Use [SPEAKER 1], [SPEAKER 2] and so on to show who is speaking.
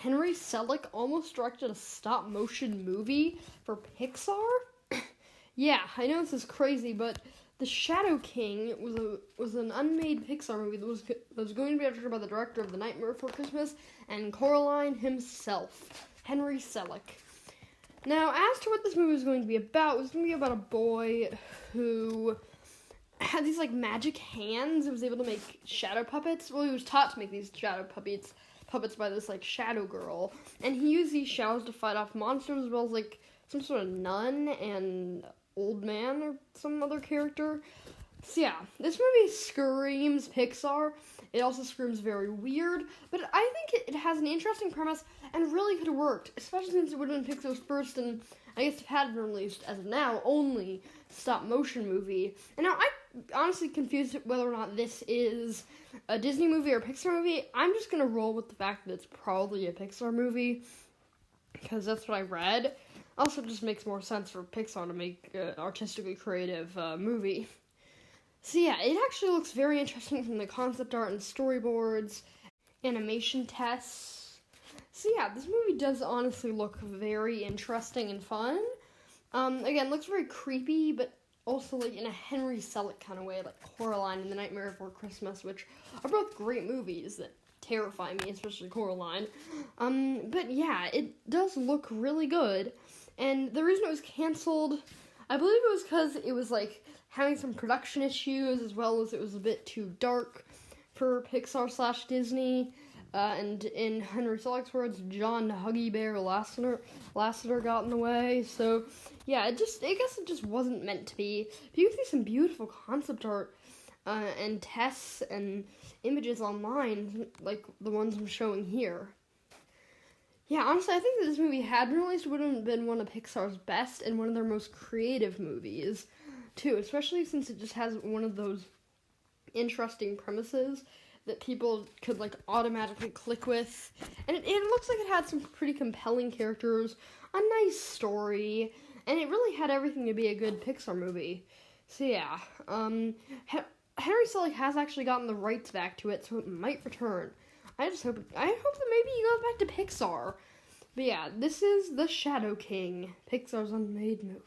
[SPEAKER 1] Henry Selick almost directed a stop-motion movie for Pixar? Yeah, I know this is crazy, but The Shadow King was an unmade Pixar movie that was going to be directed by the director of The Nightmare Before Christmas and Coraline himself, Henry Selick. Now, as to what this movie was going to be about, it was going to be about a boy who had these, magic hands. He was able to make shadow puppets. Well, he was taught to make these shadow puppets by this, shadow girl. And he used these shadows to fight off monsters, as well as, some sort of nun and old man or some other character. So, yeah, this movie screams Pixar. It also screams very weird, but I think it has an interesting premise and really could have worked, especially since it would have been Pixar's first and, I guess, if it had been released as of now, only stop-motion movie. And now I'm honestly confused whether or not this is a Disney movie or a Pixar movie. I'm just going to roll with the fact that it's probably a Pixar movie, because that's what I read. Also, it just makes more sense for Pixar to make an artistically creative movie. So yeah, it actually looks very interesting from the concept art and storyboards, animation tests. So yeah, this movie does honestly look very interesting and fun. Again, looks very creepy, but also in a Henry Selick kind of way, like Coraline and The Nightmare Before Christmas, which are both great movies that terrify me, especially Coraline. But yeah, it does look really good. And the reason it was canceled, I believe it was because it was having some production issues, as well as it was a bit too dark for Pixar / Disney. And in Henry Selick's words, John Huggy Bear Lasseter got in the way. So yeah, I guess it just wasn't meant to be. But you can see some beautiful concept art and tests and images online, like the ones I'm showing here. Yeah, honestly, I think that this movie had been released, would have been one of Pixar's best and one of their most creative movies, too, especially since it just has one of those interesting premises that people could, automatically click with. And it looks like it had some pretty compelling characters, a nice story, and it really had everything to be a good Pixar movie. So, yeah, Henry Selick has actually gotten the rights back to it, so it might return. I hope that maybe he goes back to Pixar. But yeah, this is The Shadow King, Pixar's unmade movie.